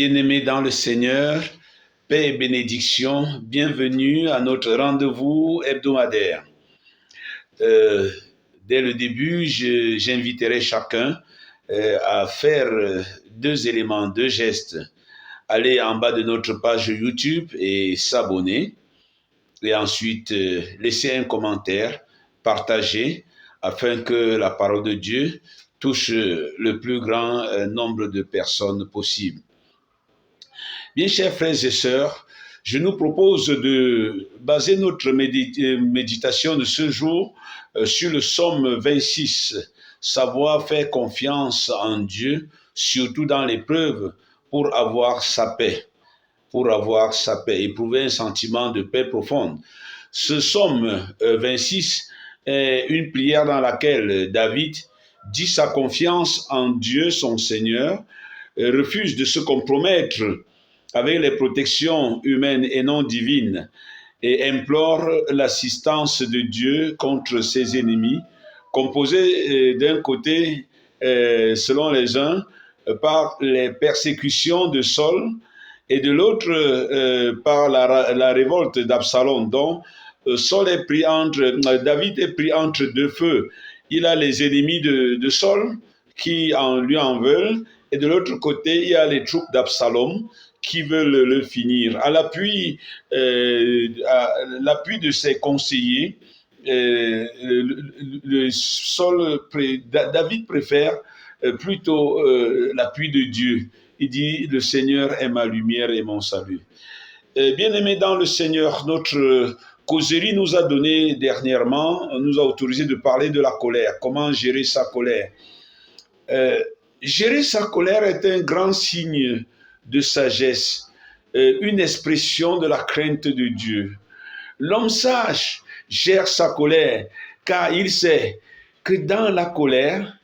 Bien-aimés dans le Seigneur, paix et bénédiction, bienvenue à notre rendez-vous hebdomadaire. Euh, Dès le début, j'inviterai chacun à faire deux éléments, deux gestes. Aller en bas de notre page YouTube et s'abonner. Et ensuite, laisser un commentaire, partager, afin que la parole de Dieu touche le plus grand nombre de personnes possible. Bien, chers frères et sœurs, je nous propose de baser notre méditation de ce jour sur le psaume 26, savoir faire confiance en Dieu, surtout dans l'épreuve, pour avoir sa paix, éprouver un sentiment de paix profonde. Ce psaume 26 est une prière dans laquelle David dit sa confiance en Dieu, son Seigneur, refuse de se compromettre avec les protections humaines et non divines, et implore l'assistance de Dieu contre ses ennemis, composés d'un côté, selon les uns, par les persécutions de Saul, et de l'autre par la révolte d'Absalom, dont David est pris entre deux feux. Il a les ennemis de Saul qui lui en veulent, et de l'autre côté, il y a les troupes d'Absalom qui veulent le finir. À l'appui de ses conseillers, David préfère plutôt l'appui de Dieu. Il dit, le Seigneur est ma lumière et mon salut. Bien-aimés dans le Seigneur, notre causerie nous a donné dernièrement, nous a autorisé de parler de la colère, comment gérer sa colère. Gérer sa colère est un grand signe de sagesse, une expression de la crainte de Dieu. L'homme sage gère sa colère car il sait que dans la colère,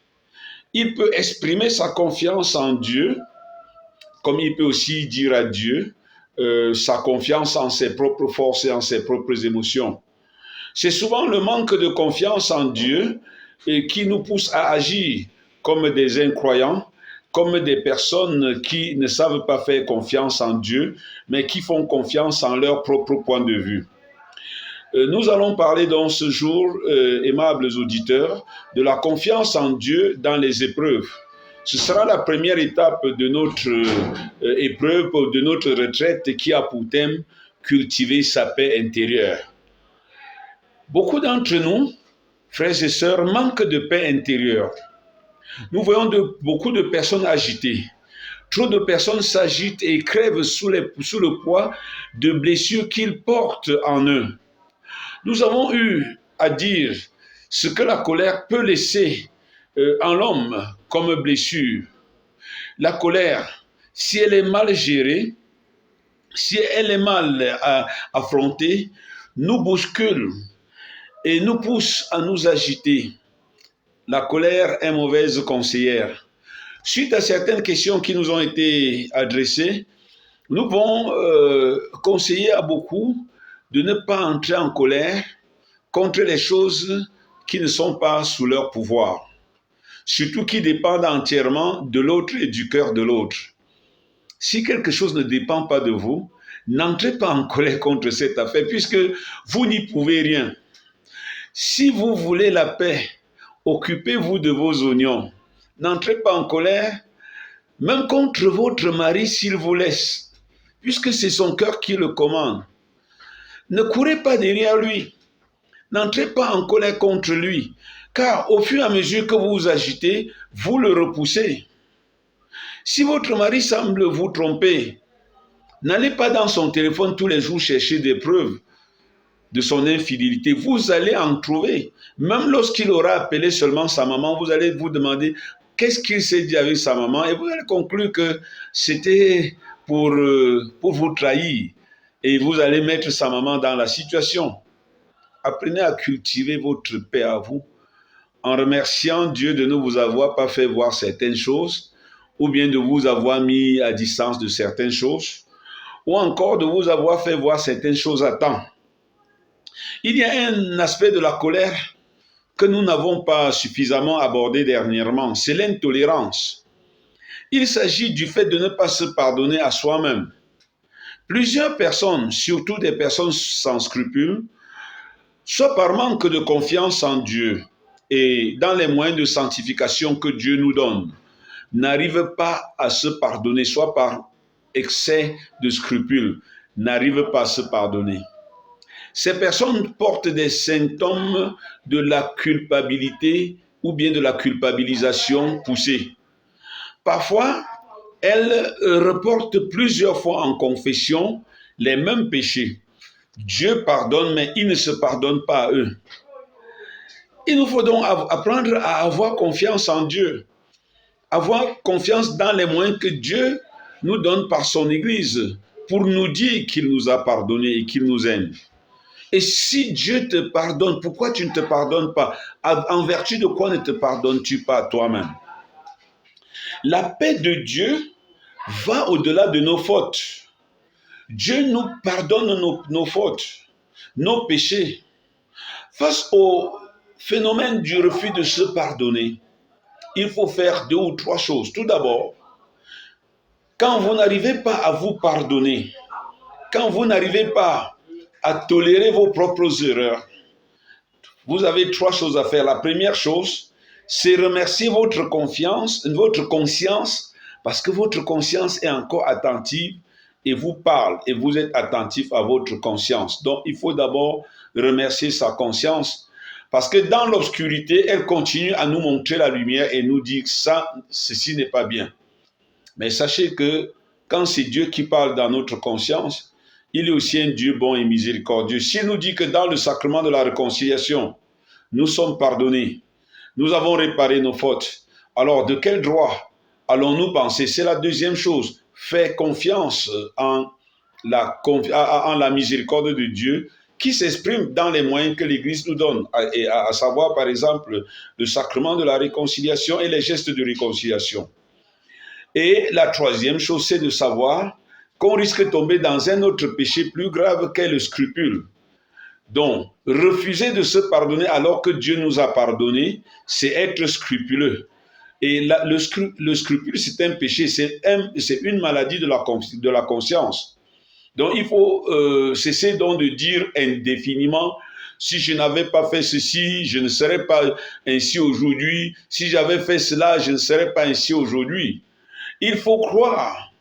il peut exprimer sa confiance en Dieu, comme il peut aussi dire à Dieu sa confiance en ses propres forces et en ses propres émotions. C'est souvent le manque de confiance en Dieu qui nous pousse à agir comme des incroyants, comme des personnes qui ne savent pas faire confiance en Dieu, mais qui font confiance en leur propre point de vue. Nous allons parler dans ce jour, aimables auditeurs, de la confiance en Dieu dans les épreuves. Ce sera la première étape de notre épreuve, de notre retraite qui a pour thème cultiver sa paix intérieure. Beaucoup d'entre nous, frères et sœurs, manquent de paix intérieure. Nous voyons beaucoup de personnes agitées. Trop de personnes s'agitent et crèvent sous le poids de blessures qu'ils portent en eux. Nous avons eu à dire ce que la colère peut laisser en l'homme comme blessure. La colère, si elle est mal gérée, si elle est mal affrontée, nous bouscule et nous pousse à nous agiter. La colère est mauvaise conseillère. Suite à certaines questions qui nous ont été adressées, nous pouvons conseiller à beaucoup de ne pas entrer en colère contre les choses qui ne sont pas sous leur pouvoir, surtout qui dépendent entièrement de l'autre et du cœur de l'autre. Si quelque chose ne dépend pas de vous, n'entrez pas en colère contre cette affaire, puisque vous n'y pouvez rien. Si vous voulez la paix, occupez-vous de vos oignons. N'entrez pas en colère, même contre votre mari s'il vous laisse, puisque c'est son cœur qui le commande. Ne courez pas derrière lui. N'entrez pas en colère contre lui, car au fur et à mesure que vous vous agitez, vous le repoussez. Si votre mari semble vous tromper, n'allez pas dans son téléphone tous les jours chercher des preuves de son infidélité. Vous allez en trouver. Même lorsqu'il aura appelé seulement sa maman, vous allez vous demander qu'est-ce qu'il s'est dit avec sa maman et vous allez conclure que c'était pour vous trahir. Et vous allez mettre sa maman dans la situation. Apprenez à cultiver votre paix à vous en remerciant Dieu de ne vous avoir pas fait voir certaines choses ou bien de vous avoir mis à distance de certaines choses ou encore de vous avoir fait voir certaines choses à temps. Il y a un aspect de la colère que nous n'avons pas suffisamment abordé dernièrement, c'est l'intolérance. Il s'agit du fait de ne pas se pardonner à soi-même. Plusieurs personnes, surtout des personnes sans scrupules, soit par manque de confiance en Dieu et dans les moyens de sanctification que Dieu nous donne, n'arrivent pas à se pardonner, soit par excès de scrupules, n'arrivent pas à se pardonner. Ces personnes portent des symptômes de la culpabilité ou bien de la culpabilisation poussée. Parfois, elles reportent plusieurs fois en confession les mêmes péchés. Dieu pardonne, mais il ne se pardonne pas à eux. Il nous faut donc apprendre à avoir confiance en Dieu, avoir confiance dans les moyens que Dieu nous donne par son Église pour nous dire qu'il nous a pardonné et qu'il nous aime. Et si Dieu te pardonne, pourquoi tu ne te pardonnes pas? En vertu de quoi ne te pardonnes-tu pas toi-même? La paix de Dieu va au-delà de nos fautes. Dieu nous pardonne nos fautes, nos péchés. Face au phénomène du refus de se pardonner, il faut faire 2 ou 3 choses. Tout d'abord, quand vous n'arrivez pas à vous pardonner, quand vous n'arrivez pas à tolérer vos propres erreurs, vous avez 3 choses à faire. La première chose, c'est remercier votre conscience, parce que votre conscience est encore attentive et vous parle et vous êtes attentif à votre conscience. Donc, il faut d'abord remercier sa conscience parce que dans l'obscurité, elle continue à nous montrer la lumière et nous dire que ceci n'est pas bien. Mais sachez que quand c'est Dieu qui parle dans notre conscience, il est aussi un Dieu bon et miséricordieux. S'il nous dit que dans le sacrement de la réconciliation, nous sommes pardonnés, nous avons réparé nos fautes, alors de quel droit allons-nous penser? C'est la deuxième chose. Faire confiance en la miséricorde de Dieu qui s'exprime dans les moyens que l'Église nous donne, à savoir par exemple le sacrement de la réconciliation et les gestes de réconciliation. Et la troisième chose, c'est de savoir qu'on risque de tomber dans un autre péché plus grave qu'est le scrupule. Donc, refuser de se pardonner alors que Dieu nous a pardonné, c'est être scrupuleux. Et le scrupule, c'est un péché, c'est une maladie de la conscience. Donc, il faut cesser donc de dire indéfiniment, si je n'avais pas fait ceci, je ne serais pas ainsi aujourd'hui. Si j'avais fait cela, je ne serais pas ainsi aujourd'hui. Il faut croire.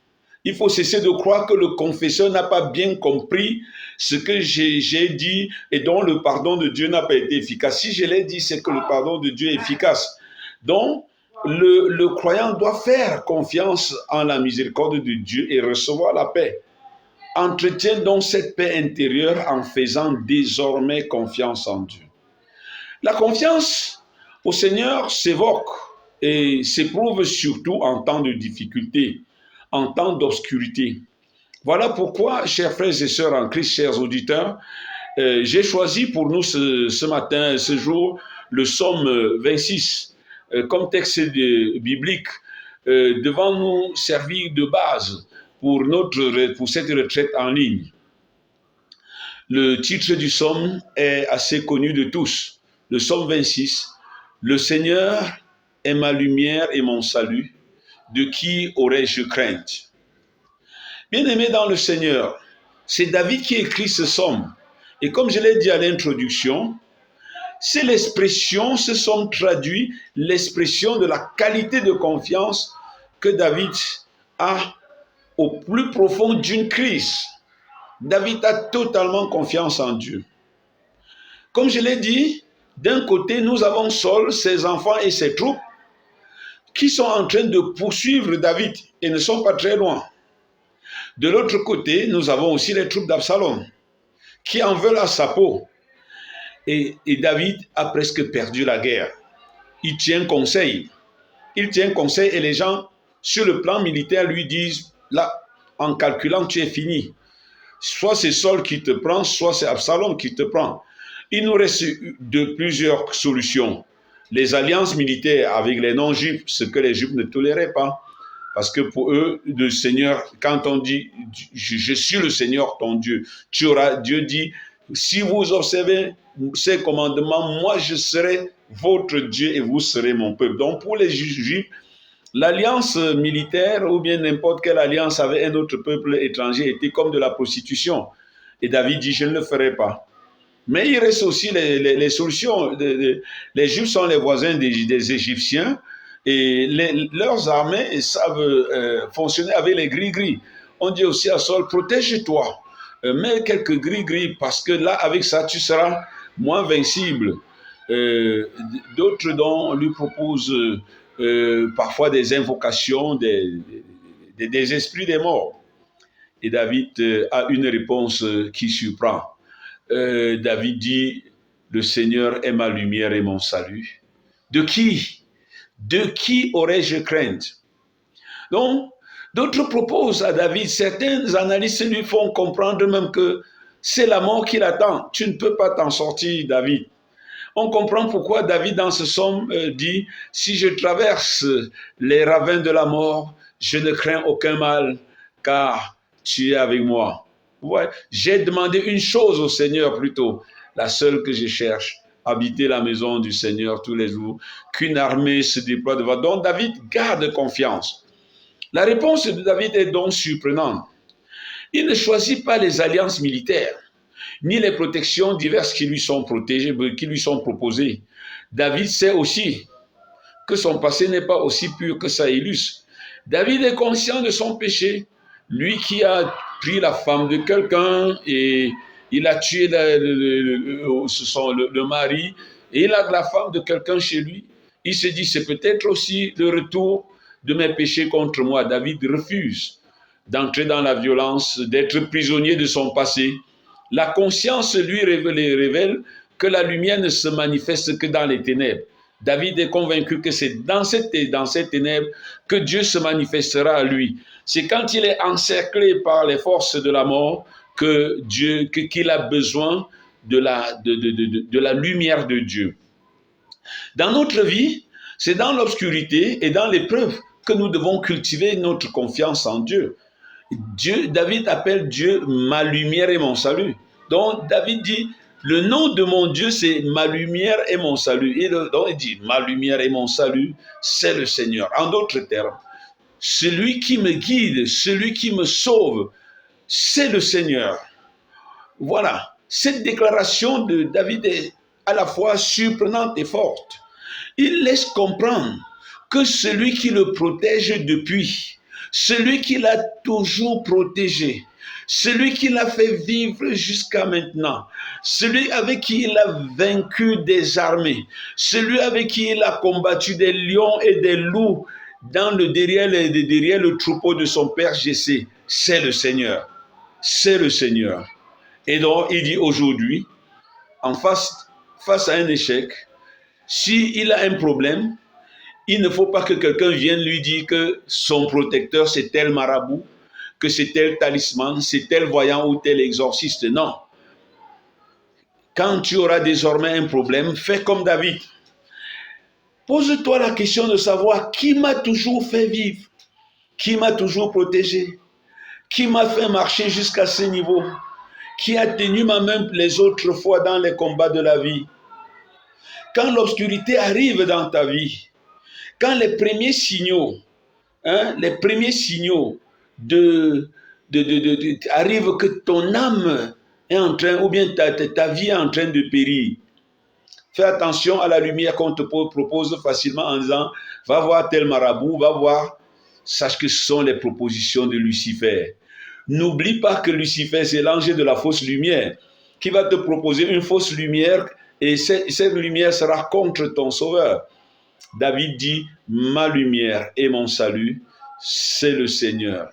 Il faut cesser de croire que le confesseur n'a pas bien compris ce que j'ai dit et dont le pardon de Dieu n'a pas été efficace. Si je l'ai dit, c'est que le pardon de Dieu est efficace. Donc, le croyant doit faire confiance en la miséricorde de Dieu et recevoir la paix. Entretiens donc cette paix intérieure en faisant désormais confiance en Dieu. La confiance au Seigneur s'évoque et s'éprouve surtout en temps de difficulté, en temps d'obscurité. Voilà pourquoi, chers frères et sœurs en Christ, chers auditeurs, j'ai choisi pour nous ce matin, ce jour, le psaume 26 comme texte biblique devant nous servir de base pour cette retraite en ligne. Le titre du psaume est assez connu de tous. Le psaume 26, « Le Seigneur est ma lumière et mon salut, de qui aurais-je crainte ?» Bien-aimé dans le Seigneur, c'est David qui écrit ce psaume. Et comme je l'ai dit à l'introduction, c'est l'expression, ce psaume traduit l'expression de la qualité de confiance que David a au plus profond d'une crise. David a totalement confiance en Dieu. Comme je l'ai dit, d'un côté, nous avons Saul, ses enfants et ses troupes qui sont en train de poursuivre David et ne sont pas très loin. De l'autre côté, nous avons aussi les troupes d'Absalom qui en veulent à sa peau. Et David a presque perdu la guerre. Il tient conseil. Il tient conseil et les gens, sur le plan militaire, lui disent, là, en calculant, tu es fini. Soit c'est Saul qui te prend, soit c'est Absalom qui te prend. Il nous reste plusieurs solutions. Les alliances militaires avec les non-juifs, ce que les juifs ne toléraient pas. Parce que pour eux, le Seigneur, quand on dit « Je suis le Seigneur ton Dieu », Dieu dit « Si vous observez ces commandements, moi je serai votre Dieu et vous serez mon peuple. » Donc pour les juifs, L'alliance militaire ou bien n'importe quelle alliance avec un autre peuple étranger était comme de la prostitution. Et David dit, je ne le ferai pas. Mais il reste aussi les solutions. Les Juifs sont les voisins des Égyptiens et leurs armées savent fonctionner avec les gris-gris. On dit aussi à Saul, protège-toi, mets quelques gris-gris parce que là, avec ça, tu seras moins invincible. D'autres dont lui proposent parfois des invocations des esprits des morts. Et David a une réponse qui surprend. David dit, le Seigneur est ma lumière et mon salut. De qui? De qui aurais-je crainte? Donc, d'autres proposent à David, certains analystes lui font comprendre même que c'est la mort qui l'attend. Tu ne peux pas t'en sortir, David. On comprend pourquoi David, dans ce psaume, dit, si je traverse les ravins de la mort, je ne crains aucun mal, car tu es avec moi. Ouais. J'ai demandé une chose au Seigneur plutôt, la seule que je cherche, habiter la maison du Seigneur tous les jours, qu'une armée se déploie devant. Donc David garde confiance. La réponse de David est donc surprenante. Il ne choisit pas les alliances militaires, ni les protections diverses qui lui sont proposées. David sait aussi que son passé n'est pas aussi pur que ça illustre. David est conscient de son péché. Lui qui a pris la femme de quelqu'un et il a tué le mari et il a la femme de quelqu'un chez lui. Il se dit, c'est peut-être aussi le retour de mes péchés contre moi. David refuse d'entrer dans la violence, d'être prisonnier de son passé. La conscience lui révèle que la lumière ne se manifeste que dans les ténèbres. David est convaincu que c'est dans ces ténèbres que Dieu se manifestera à lui. C'est quand il est encerclé par les forces de la mort qu'il a besoin de la lumière de Dieu. Dans notre vie, c'est dans l'obscurité et dans l'épreuve que nous devons cultiver notre confiance en Dieu. David appelle Dieu ma lumière et mon salut. Donc David dit, le nom de mon Dieu, c'est ma lumière et mon salut. Et donc il dit, ma lumière et mon salut, c'est le Seigneur. En d'autres termes, celui qui me guide, celui qui me sauve, c'est le Seigneur. Voilà, cette déclaration de David est à la fois surprenante et forte. Il laisse comprendre que celui qui le protège depuis, celui qui l'a toujours protégé, celui qui l'a fait vivre jusqu'à maintenant, celui avec qui il a vaincu des armées, celui avec qui il a combattu des lions et des loups derrière le troupeau de son père Jessé, c'est le Seigneur. C'est le Seigneur. Et donc, il dit aujourd'hui, face à un échec, s'il a un problème, il ne faut pas que quelqu'un vienne lui dire que son protecteur, c'est tel marabout, que c'est tel talisman, c'est tel voyant ou tel exorciste. Non. Quand tu auras désormais un problème, fais comme David. Pose-toi la question de savoir qui m'a toujours fait vivre, qui m'a toujours protégé, qui m'a fait marcher jusqu'à ce niveau, qui a tenu ma main les autres fois dans les combats de la vie. Quand l'obscurité arrive dans ta vie, quand les premiers signaux arrivent que ton âme est en train, ou bien ta vie est en train de périr, fais attention à la lumière qu'on te propose facilement en disant, va voir tel marabout, va voir, sache que ce sont les propositions de Lucifer. N'oublie pas que Lucifer, c'est l'ange de la fausse lumière, qui va te proposer une fausse lumière, et cette lumière sera contre ton sauveur. David dit, ma lumière et mon salut, c'est le Seigneur.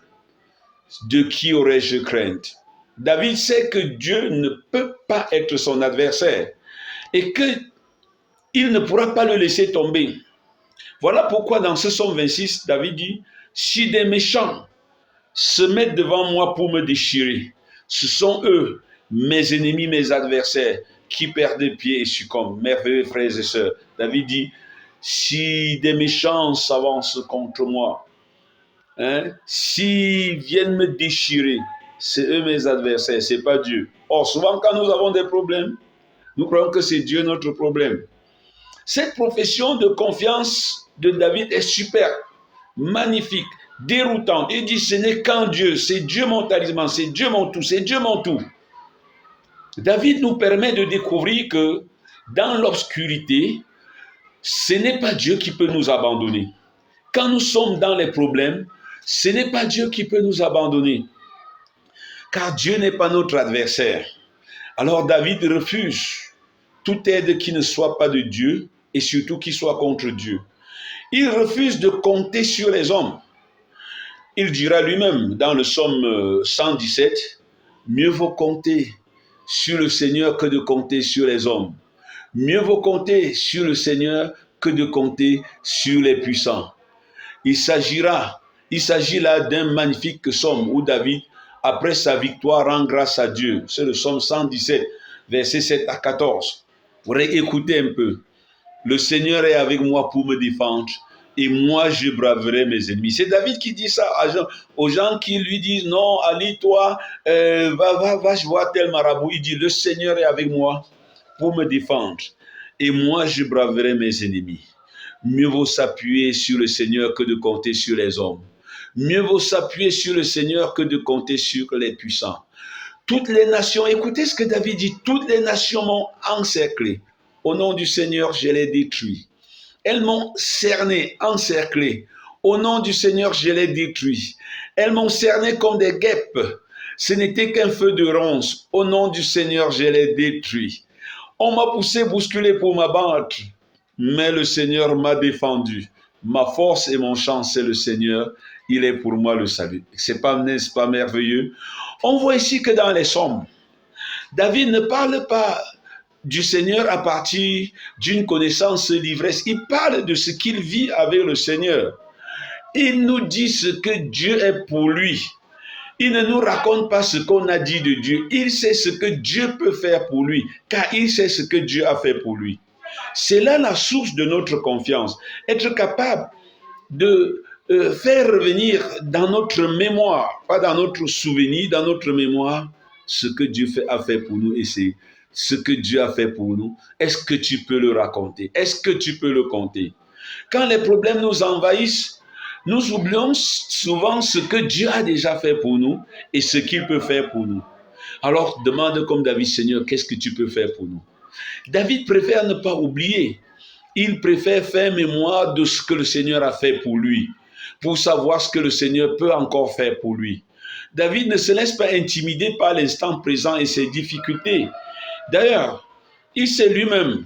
De qui aurais-je crainte? David sait que Dieu ne peut pas être son adversaire et qu'il ne pourra pas le laisser tomber. Voilà pourquoi dans ce psaume 26, David dit, si des méchants se mettent devant moi pour me déchirer, ce sont eux, mes ennemis, mes adversaires, qui perdent pied et succombent. Merveilleux frères et sœurs. David dit, si des méchants s'avancent contre moi, s'ils viennent me déchirer, c'est eux mes adversaires, c'est pas Dieu. Or, souvent quand nous avons des problèmes, nous croyons que c'est Dieu notre problème. Cette profession de confiance de David est super. magnifique, déroutante. Il dit, ce n'est qu'un Dieu, c'est Dieu mon talisman, c'est Dieu mon tout, c'est Dieu mon tout. David nous permet de découvrir que dans l'obscurité, ce n'est pas Dieu qui peut nous abandonner. Quand nous sommes dans les problèmes, ce n'est pas Dieu qui peut nous abandonner. Car Dieu n'est pas notre adversaire. Alors David refuse toute aide qui ne soit pas de Dieu et surtout qui soit contre Dieu. Il refuse de compter sur les hommes. Il dira lui-même dans le psaume 117, mieux vaut compter sur le Seigneur que de compter sur les hommes. Mieux vaut compter sur le Seigneur que de compter sur les puissants. Il s'agit là d'un magnifique psaume où David, après sa victoire, rend grâce à Dieu. C'est le psaume 117, versets 7 à 14. Vous écoutez un peu. Le Seigneur est avec moi pour me défendre et moi je braverai mes ennemis. C'est David qui dit ça aux gens qui lui disent non, Ali, toi, va voir tel marabout. Il dit, le Seigneur est avec moi pour me défendre et moi je braverai mes ennemis. Mieux vaut s'appuyer sur le Seigneur que de compter sur les hommes. Mieux vaut s'appuyer sur le Seigneur que de compter sur les puissants. Toutes les nations, écoutez ce que David dit, toutes les nations m'ont encerclé. Au nom du Seigneur, je les détruis. Elles m'ont cerné, encerclé. Au nom du Seigneur, je les détruis. Elles m'ont cerné comme des guêpes. Ce n'était qu'un feu de ronces. Au nom du Seigneur, je les détruis. On m'a poussé, bousculé pour m'abattre. Mais le Seigneur m'a défendu. Ma force et mon chant, c'est le Seigneur. Il est pour moi le salut. N'est-ce pas merveilleux? On voit ici que dans les psaumes, David ne parle pas du Seigneur à partir d'une connaissance l'ivresse. Il parle de ce qu'il vit avec le Seigneur. Il nous dit ce que Dieu est pour lui. Il ne nous raconte pas ce qu'on a dit de Dieu. Il sait ce que Dieu peut faire pour lui, car il sait ce que Dieu a fait pour lui. C'est là la source de notre confiance. Être capable de faire revenir dans notre mémoire, pas dans notre souvenir, dans notre mémoire, ce que Dieu a fait pour nous et c'est ce que Dieu a fait pour nous. Est-ce que tu peux le raconter? Est-ce que tu peux le compter? Quand les problèmes nous envahissent, nous oublions souvent ce que Dieu a déjà fait pour nous et ce qu'il peut faire pour nous. Alors demande comme David, Seigneur, qu'est-ce que tu peux faire pour nous? David préfère ne pas oublier. Il préfère faire mémoire de ce que le Seigneur a fait pour lui, pour savoir ce que le Seigneur peut encore faire pour lui. David ne se laisse pas intimider par l'instant présent et ses difficultés. D'ailleurs, il sait lui-même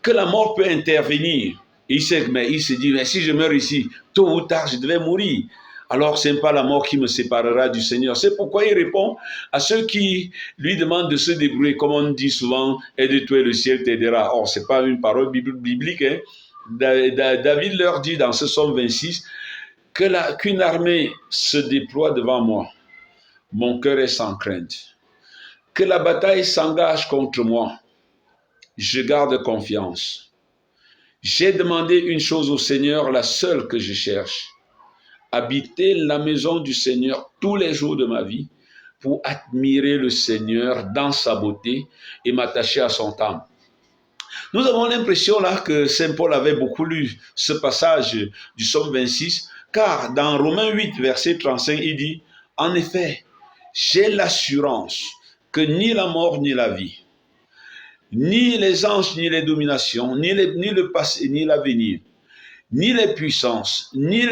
que la mort peut intervenir. Il se dit, mais si je meurs ici, tôt ou tard, je devais mourir. Alors, ce n'est pas la mort qui me séparera du Seigneur. C'est pourquoi il répond à ceux qui lui demandent de se débrouiller, comme on dit souvent, aide-toi et le ciel t'aidera. Or, ce n'est pas une parole biblique. Hein. David leur dit dans ce psaume 26 qu'une armée se déploie devant moi. Mon cœur est sans crainte. Que la bataille s'engage contre moi. Je garde confiance. J'ai demandé une chose au Seigneur, la seule que je cherche. Habiter la maison du Seigneur tous les jours de ma vie pour admirer le Seigneur dans sa beauté et m'attacher à son temple. Nous avons l'impression là que Saint Paul avait beaucoup lu ce passage du psaume 26, car dans Romains 8, verset 35, il dit, « En effet, j'ai l'assurance que ni la mort ni la vie, ni les anges ni les dominations, ni le passé ni l'avenir, ni les puissances, ni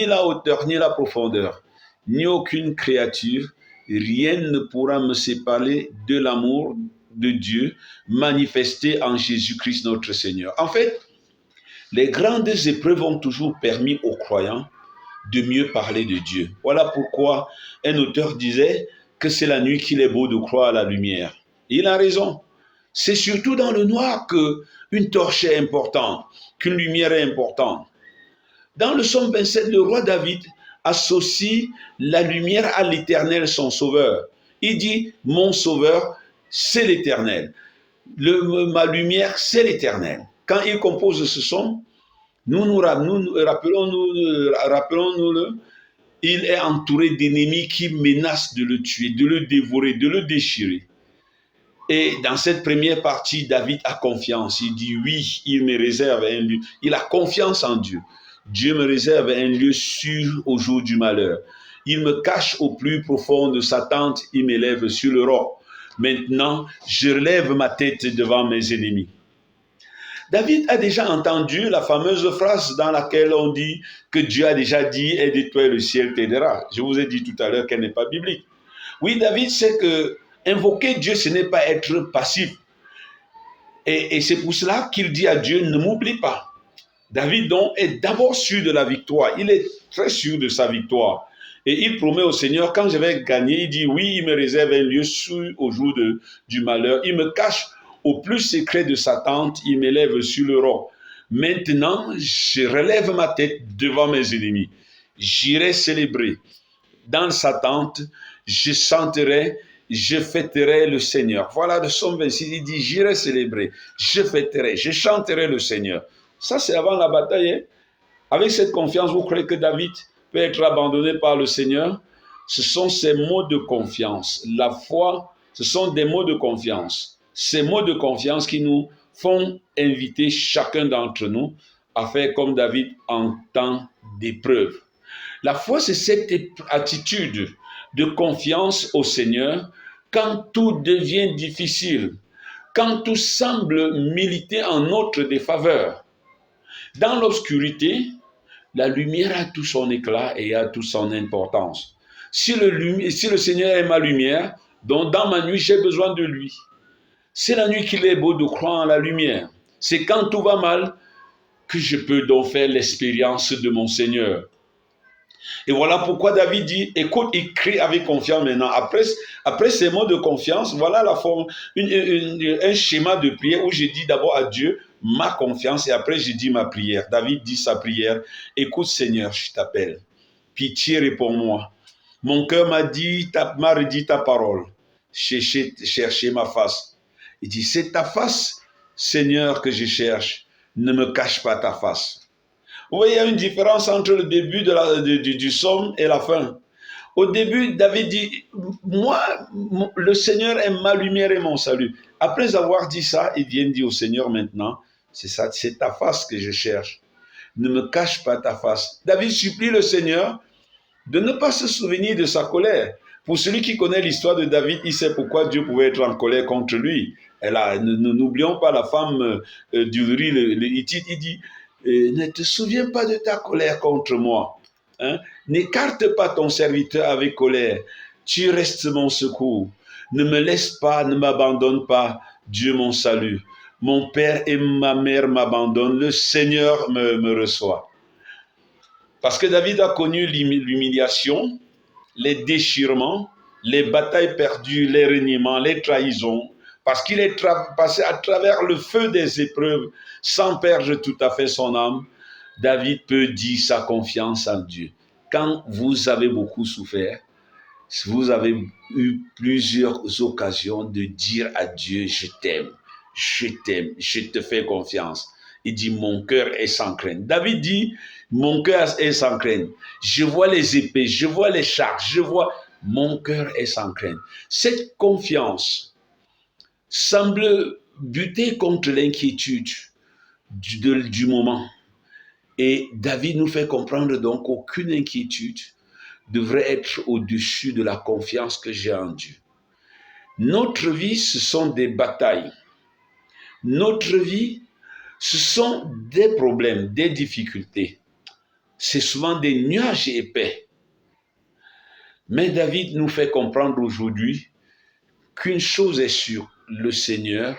la hauteur, ni la profondeur, ni aucune créature, rien ne pourra me séparer de l'amour de Dieu manifesté en Jésus-Christ notre Seigneur. » En fait, les grandes épreuves ont toujours permis aux croyants de mieux parler de Dieu. Voilà pourquoi un auteur disait que c'est la nuit qu'il est beau de croire à la lumière. Et il a raison. C'est surtout dans le noir qu'une torche est importante, qu'une lumière est importante. Dans le psaume 27, le roi David associe la lumière à l'Éternel, son sauveur. Il dit, mon sauveur, c'est l'Éternel. Ma lumière, c'est l'Éternel. Quand il compose ce psaume, rappelons-nous-le, il est entouré d'ennemis qui menacent de le tuer, de le dévorer, de le déchirer. Et dans cette première partie, David a confiance. Il dit oui, il me réserve un lieu. Il a confiance en Dieu. Dieu me réserve un lieu sûr au jour du malheur. Il me cache au plus profond de sa tente, il m'élève sur le roc. Maintenant, je relève ma tête devant mes ennemis. David a déjà entendu la fameuse phrase dans laquelle on dit que Dieu a déjà dit « Et de toi le ciel t'aidera ». Je vous ai dit tout à l'heure qu'elle n'est pas biblique. Oui, David sait que invoquer Dieu, ce n'est pas être passif. Et c'est pour cela qu'il dit à Dieu « Ne m'oublie pas ». David donc est d'abord sûr de la victoire. Il est très sûr de sa victoire. Et il promet au Seigneur, quand je vais gagner, il dit, oui, il me réserve un lieu sûr au jour du malheur. Il me cache au plus secret de sa tente, il m'élève sur le roc. Maintenant, je relève ma tête devant mes ennemis. J'irai célébrer dans sa tente, je chanterai, je fêterai le Seigneur. Voilà le psaume 26, il dit, j'irai célébrer, je fêterai, je chanterai le Seigneur. Ça, c'est avant la bataille. Hein? Avec cette confiance, vous croyez que David peut être abandonné par le Seigneur? Ce sont ces mots de confiance. La foi, ce sont des mots de confiance. Ces mots de confiance qui nous font inviter chacun d'entre nous à faire comme David en temps d'épreuve. La foi, c'est cette attitude de confiance au Seigneur quand tout devient difficile, quand tout semble militer en notre défaveur. Dans l'obscurité, la lumière a tout son éclat et a toute son importance. Si le Seigneur est ma lumière, donc dans ma nuit, j'ai besoin de lui. C'est la nuit qu'il est beau de croire en la lumière. C'est quand tout va mal que je peux donc faire l'expérience de mon Seigneur. Et voilà pourquoi David dit, écoute, il crie avec confiance maintenant. Après ces mots de confiance, voilà la forme, un schéma de prière où je dis d'abord à Dieu ma confiance et après je dis ma prière. David dit sa prière, écoute Seigneur, je t'appelle. Pitié, réponds-moi. Mon cœur m'a redit ta parole. Cherchez ma face. Il dit, c'est ta face, Seigneur, que je cherche. Ne me cache pas ta face. Vous voyez, il y a une différence entre le début du psaume et la fin. Au début, David dit, moi, le Seigneur est ma lumière et mon salut. Après avoir dit ça, il vient dire au Seigneur maintenant, c'est ta face que je cherche. Ne me cache pas ta face. David supplie le Seigneur de ne pas se souvenir de sa colère. Pour celui qui connaît l'histoire de David, il sait pourquoi Dieu pouvait être en colère contre lui. N'oublions pas la femme d'Uri, le Hittite, il dit, ne te souviens pas de ta colère contre moi. Hein? N'écarte pas ton serviteur avec colère. Tu restes mon secours. Ne me laisse pas, ne m'abandonne pas, Dieu mon salut. Mon père et ma mère m'abandonnent, le Seigneur me reçoit. Parce que David a connu l'humiliation, les déchirements, les batailles perdues, les reniements, les trahisons, parce qu'il est passé à travers le feu des épreuves sans perdre tout à fait son âme. David peut dire sa confiance en Dieu. Quand vous avez beaucoup souffert, vous avez eu plusieurs occasions de dire à Dieu, je t'aime, je te fais confiance. Il dit, mon cœur est sans crainte. David dit, mon cœur est sans crainte. Je vois les épées, je vois les chars, mon cœur est sans crainte. Cette confiance semble buter contre l'inquiétude du moment. Et David nous fait comprendre donc qu'aucune inquiétude devrait être au-dessus de la confiance que j'ai en Dieu. Notre vie, ce sont des batailles. Notre vie, ce sont des problèmes, des difficultés. C'est souvent des nuages épais. Mais David nous fait comprendre aujourd'hui qu'une chose est sûre, le Seigneur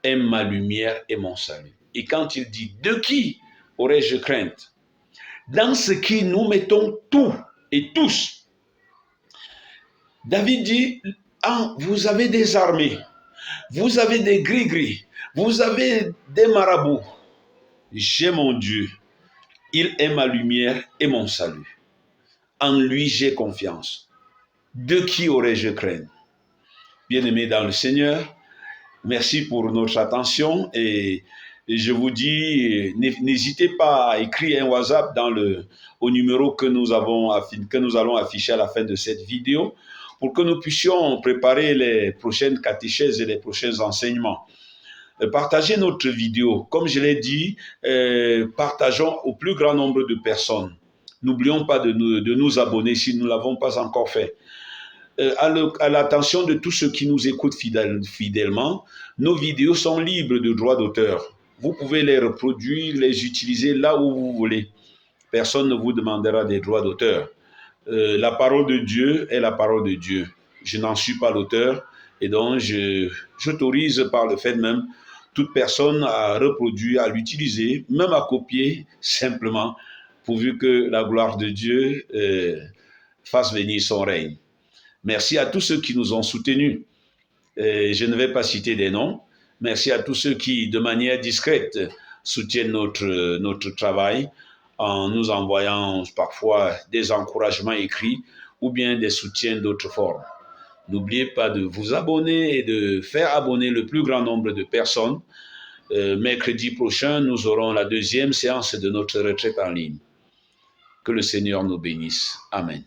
est ma lumière et mon salut. Et quand il dit, de qui aurais-je crainte? Dans ce qui nous mettons tout et tous. David dit, vous avez des armées, vous avez des gris-gris, vous avez des marabouts. J'ai mon Dieu, il est ma lumière et mon salut. En lui, j'ai confiance. De qui aurais-je crainte? Bien-aimés dans le Seigneur, merci pour notre attention et je vous dis, n'hésitez pas à écrire un WhatsApp au numéro que nous allons afficher à la fin de cette vidéo pour que nous puissions préparer les prochaines catéchèses et les prochains enseignements. Partagez notre vidéo. Comme je l'ai dit, partageons au plus grand nombre de personnes. N'oublions pas de nous abonner si nous ne l'avons pas encore fait. À l'attention de tous ceux qui nous écoutent fidèlement, nos vidéos sont libres de droits d'auteur. Vous pouvez les reproduire, les utiliser là où vous voulez. Personne ne vous demandera des droits d'auteur. La parole de Dieu est la parole de Dieu. Je n'en suis pas l'auteur et donc j'autorise par le fait même toute personne à reproduire, à l'utiliser, même à copier simplement, pourvu que la gloire de Dieu fasse venir son règne. Merci à tous ceux qui nous ont soutenus. Je ne vais pas citer des noms. Merci à tous ceux qui, de manière discrète, soutiennent notre travail en nous envoyant parfois des encouragements écrits ou bien des soutiens d'autres formes. N'oubliez pas de vous abonner et de faire abonner le plus grand nombre de personnes. Mercredi prochain, nous aurons la deuxième séance de notre retraite en ligne. Que le Seigneur nous bénisse. Amen.